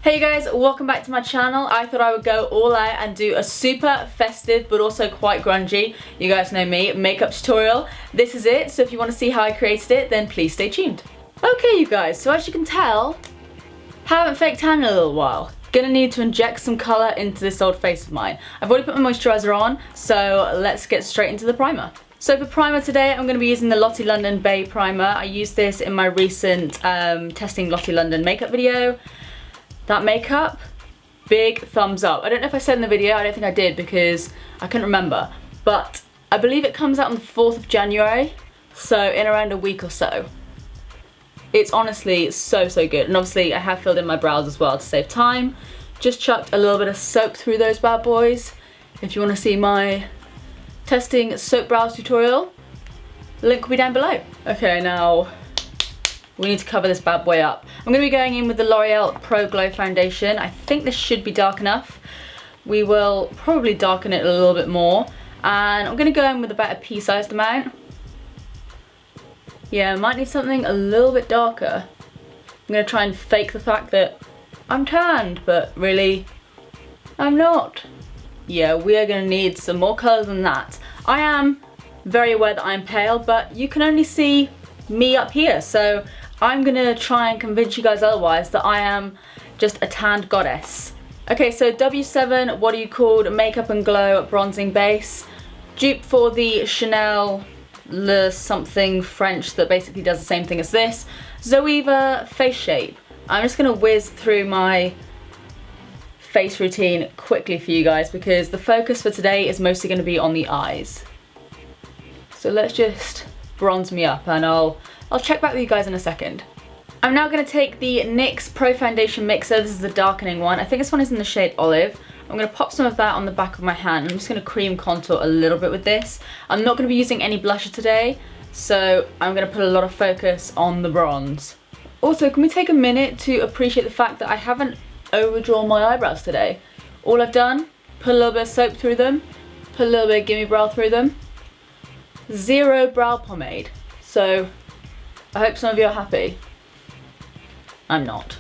Hey guys, welcome back to my channel. I thought I would go all out and do a super festive but also quite grungy, you guys know me, makeup tutorial. This is it, so if you want to see how I created it, then please stay tuned. Okay you guys, so as you can tell, haven't fake tanned in a little while. Gonna need to inject some colour into this old face of mine. I've already put my moisturiser on, so let's get straight into the primer. So for primer today, I'm going to be using the Lottie London Bay Primer. I used this in my recent testing Lottie London makeup video. That makeup, big thumbs up. I don't know if I said in the video, I don't think I did because I couldn't remember. But I believe it comes out on the 4th of January, so in around a week or so. It's honestly so good. And obviously I have filled in my brows as well to save time. Just chucked a little bit of soap through those bad boys. If you want to see my testing soap brows tutorial, link will be down below. Okay, now we need to cover this bad boy up. I'm going to be going in with the L'Oreal Pro Glow Foundation. I think this should be dark enough. We will probably darken it a little bit more. And I'm going to go in with about a pea-sized amount. Yeah, I might need something a little bit darker. I'm going to try and fake the fact that I'm tanned, but really, I'm not. Yeah, we are going to need some more colour than that. I am very aware that I'm pale, but you can only see me up here, so I'm gonna try and convince you guys otherwise that I am just a tanned goddess. Okay, so W7, what are you called? Makeup and Glow bronzing base. Dupe for the Chanel Le something French that basically does the same thing as this. Zoeva Face Shape. I'm just gonna whiz through my face routine quickly for you guys because the focus for today is mostly gonna be on the eyes. So let's just bronze me up and I'll check back with you guys in a second. I'm now going to take the NYX Pro Foundation Mixer. This is the darkening one. I think this one is in the shade Olive. I'm going to pop some of that on the back of my hand. I'm just going to cream contour a little bit with this. I'm not going to be using any blusher today, so I'm going to put a lot of focus on the bronze. Also, can we take a minute to appreciate the fact that I haven't overdrawn my eyebrows today? All I've done, put a little bit of soap through them, put a little bit of Gimme Brow through them. Zero brow pomade. So I hope some of you are happy. I'm not.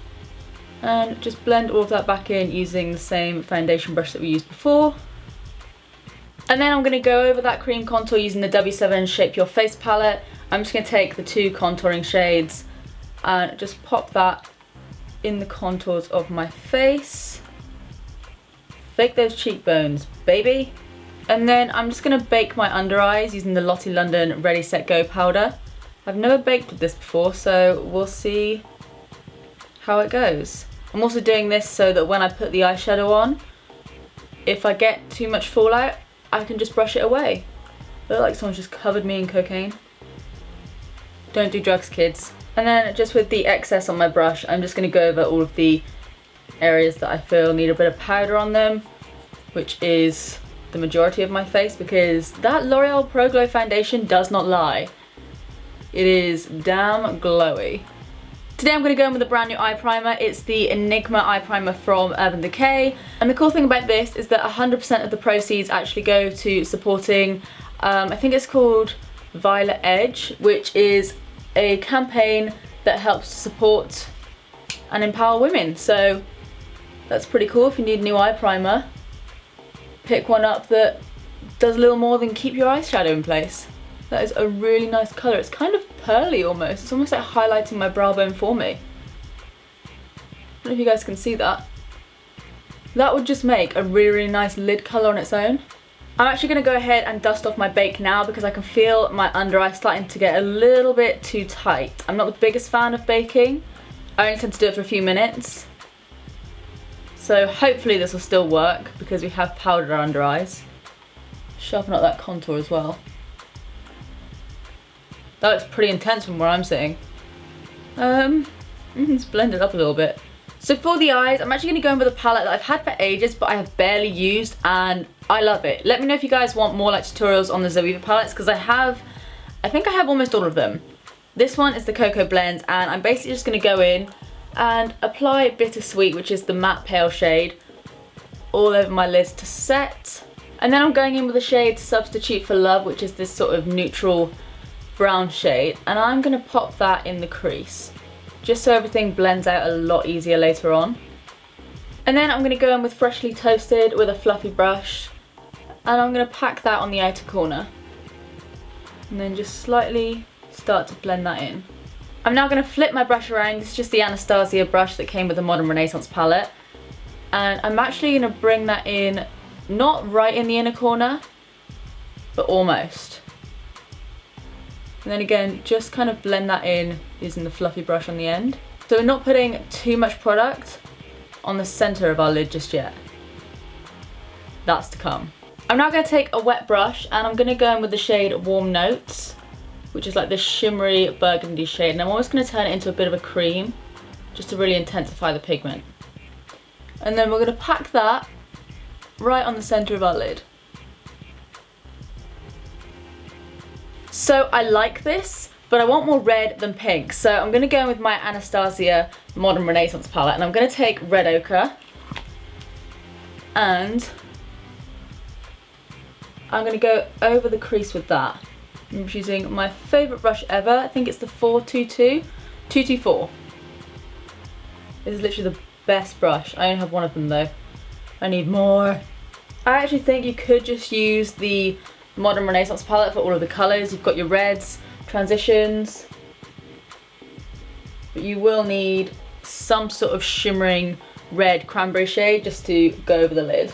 And just blend all of that back in using the same foundation brush that we used before. And then I'm going to go over that cream contour using the W7 Shape Your Face palette. I'm just going to take the two contouring shades and just pop that in the contours of my face. Fake those cheekbones, baby. And then I'm just going to bake my under eyes using the Lottie London Ready Set Go powder. I've never baked with this before, so we'll see how it goes. I'm also doing this so that when I put the eyeshadow on, if I get too much fallout, I can just brush it away. I look like someone's just covered me in cocaine. Don't do drugs, kids. And then just with the excess on my brush, I'm just going to go over all of the areas that I feel need a bit of powder on them, which is the majority of my face because that L'Oreal Pro Glow Foundation does not lie. It is damn glowy. Today I'm going to go in with a brand new eye primer. It's the Enigma eye primer from Urban Decay. And the cool thing about this is that 100% of the proceeds actually go to supporting, I think it's called Violet Edge, which is a campaign that helps to support and empower women. So that's pretty cool. If you need a new eye primer, pick one up that does a little more than keep your eyeshadow in place. That is a really nice colour. It's kind of pearly almost. It's almost like highlighting my brow bone for me. I don't know if you guys can see that. That would just make a really nice lid colour on its own. I'm actually going to go ahead and dust off my bake now because I can feel my under eye starting to get a little bit too tight. I'm not the biggest fan of baking. I only tend to do it for a few minutes. So hopefully this will still work because we have powdered our under eyes. Sharpen up that contour as well. That looks pretty intense from where I'm sitting. Let's blend it up a little bit. So for the eyes, I'm actually going to go in with a palette that I've had for ages but I have barely used and I love it. Let me know if you guys want more like tutorials on the Zoeva palettes because I think I have almost all of them. This one is the Cocoa Blend and I'm basically just going to go in and apply Bittersweet, which is the matte pale shade, all over my lids to set. And then I'm going in with the shade Substitute for Love, which is this sort of neutral brown shade, and I'm going to pop that in the crease just so everything blends out a lot easier later on. And then I'm going to go in with Freshly Toasted with a fluffy brush, and I'm going to pack that on the outer corner. And then just slightly start to blend that in. I'm now going to flip my brush around. This is just the Anastasia brush that came with the Modern Renaissance palette. And I'm actually going to bring that in, not right in the inner corner, but almost. And then again, just kind of blend that in using the fluffy brush on the end. So we're not putting too much product on the center of our lid just yet. That's to come. I'm now going to take a wet brush and I'm going to go in with the shade Warm Notes, which is like this shimmery burgundy shade, and I'm always going to turn it into a bit of a cream just to really intensify the pigment. And then we're going to pack that right on the center of our lid. So I like this, but I want more red than pink, so I'm going to go in with my Anastasia Modern Renaissance palette, and I'm going to take Red Ochre and I'm going to go over the crease with that. I'm just using my favourite brush ever. I think it's the 224. This is literally the best brush. I only have one of them though. I need more. I actually think you could just use the Modern Renaissance palette for all of the colours. You've got your reds, transitions, but you will need some sort of shimmering red cranberry shade just to go over the lid.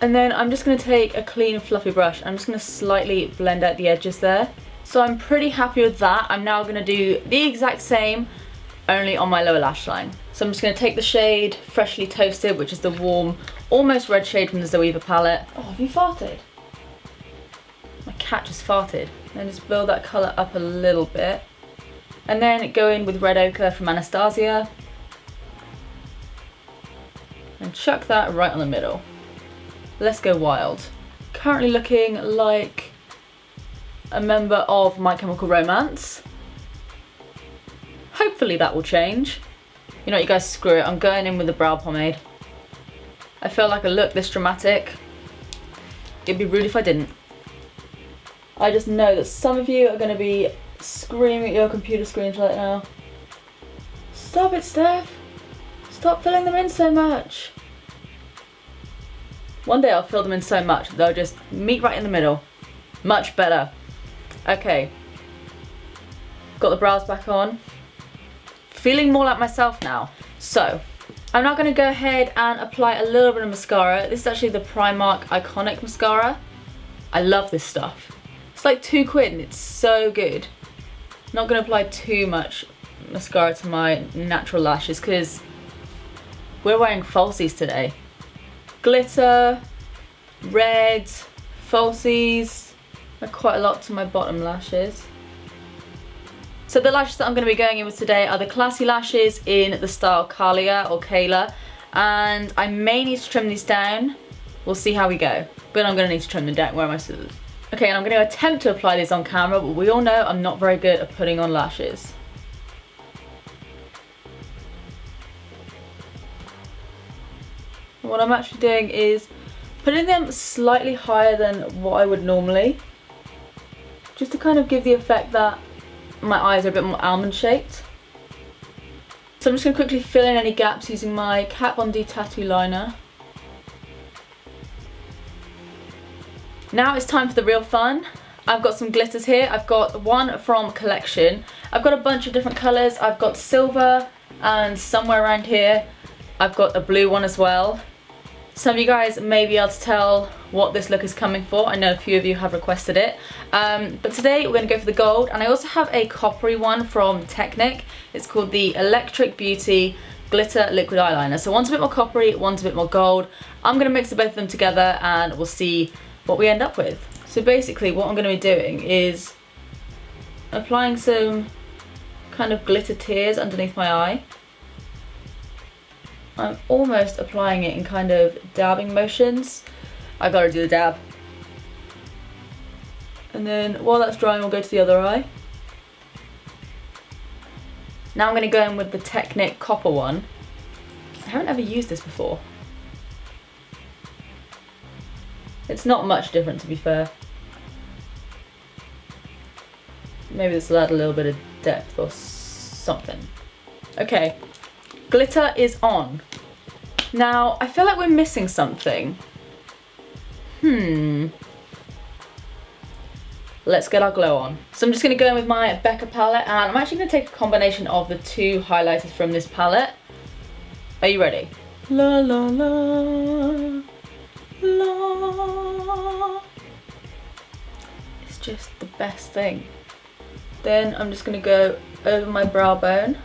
And then I'm just going to take a clean fluffy brush. I'm just going to slightly blend out the edges there. So I'm pretty happy with that. I'm now going to do the exact same, only on my lower lash line. So I'm just going to take the shade Freshly Toasted, which is the warm, almost red shade from the Zoeva palette. Oh, have you farted? My cat just farted. And just build that colour up a little bit. And then go in with Red Ochre from Anastasia. And chuck that right on the middle. Let's go wild. Currently looking like a member of My Chemical Romance. Hopefully that will change. You know what, you guys, screw it. I'm going in with the brow pomade. I feel like a look this dramatic, it'd be rude if I didn't. I just know that some of you are going to be screaming at your computer screens right now. Stop it, Steph. Stop filling them in so much. One day I'll fill them in so much that they'll just meet right in the middle. Much better. Okay. Got the brows back on. Feeling more like myself now. So, I'm now going to go ahead and apply a little bit of mascara. This is actually the Primark Iconic Mascara. I love this stuff. It's like £2 and it's so good. Not going to apply too much mascara to my natural lashes because we're wearing falsies today. Glitter, red, falsies, and quite a lot to my bottom lashes. So the lashes that I'm going to be going in with today are the Classy Lashes in the style Kalia or Kayla, and I may need to trim these down. We'll see how we go, but I'm going to need to trim them down. Where are my scissors? Okay, and I'm going to attempt to apply these on camera, but we all know I'm not very good at putting on lashes. What I'm actually doing is putting them slightly higher than what I would normally, just to kind of give the effect that my eyes are a bit more almond shaped. So I'm just going to quickly fill in any gaps using my Kat Von D tattoo liner. Now it's time for the real fun. I've got some glitters here. I've got one from Collection. I've got a bunch of different colours. I've got silver, and somewhere around here I've got a blue one as well. Some of you guys may be able to tell what this look is coming for. I know a few of you have requested it. But today we're going to go for the gold, and I also have a coppery one from Technic. It's called the Electric Beauty Glitter Liquid Eyeliner. So one's a bit more coppery, one's a bit more gold. I'm going to mix both of them together and we'll see what we end up with. So basically what I'm going to be doing is applying some kind of glitter tears underneath my eye. I'm almost applying it in kind of dabbing motions. I gotta do the dab. And then while that's drying, we'll go to the other eye. Now I'm gonna go in with the Technic copper one. I haven't ever used this before. It's not much different, to be fair. Maybe this will add a little bit of depth or something. Okay. Glitter is on. Now, I feel like we're missing something. Let's get our glow on. So I'm just going to go in with my Becca palette, and I'm actually going to take a combination of the two highlighters from this palette. Are you ready? La la la, la. It's just the best thing. Then I'm just going to go over my brow bone.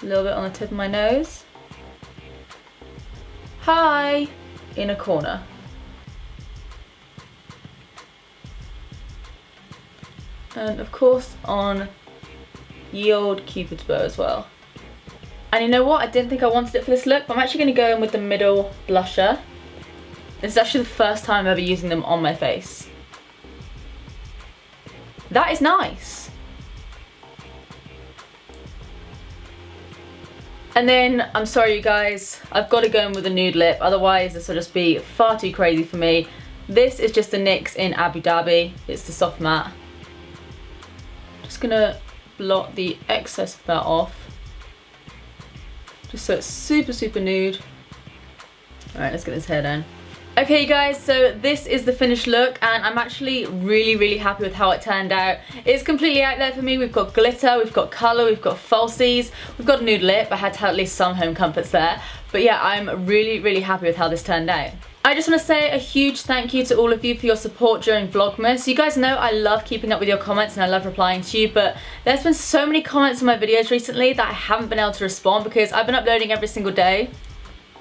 A little bit on the tip of my nose. Hi! In a corner. And of course on ye old Cupid's bow as well. And you know what? I didn't think I wanted it for this look, but I'm actually going to go in with the middle blusher. This is actually the first time I'm ever using them on my face. That is nice. And then, I'm sorry you guys, I've got to go in with a nude lip, otherwise this will just be far too crazy for me. This is just the NYX in Abu Dhabi. It's the soft matte. Just gonna blot the excess of that off. Just so it's super, super nude. Alright, let's get this hair down. Okay you guys, so this is the finished look, and I'm actually really, really happy with how it turned out. It's completely out there for me. We've got glitter, we've got colour, we've got falsies, we've got a nude lip. I had to have at least some home comforts there. But yeah, I'm really, really happy with how this turned out. I just want to say a huge thank you to all of you for your support during Vlogmas. You guys know I love keeping up with your comments and I love replying to you, but there's been so many comments on my videos recently that I haven't been able to respond because I've been uploading every single day,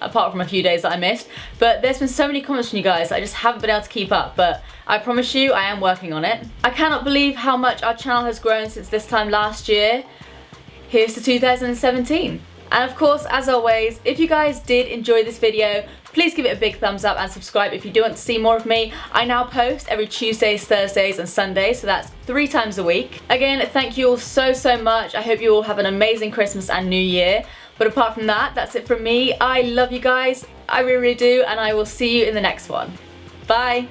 apart from a few days that I missed. But there's been so many comments from you guys that I just haven't been able to keep up, but I promise you I am working on it. I cannot believe how much our channel has grown since this time last year. Here's to 2017. And of course, as always, if you guys did enjoy this video, please give it a big thumbs up and subscribe if you do want to see more of me. I now post every Tuesdays, Thursdays and Sundays, so that's 3 times a week. Again, thank you all so, so much. I hope you all have an amazing Christmas and New Year. But apart from that, that's it from me. I love you guys. I really, really do, and I will see you in the next one. Bye.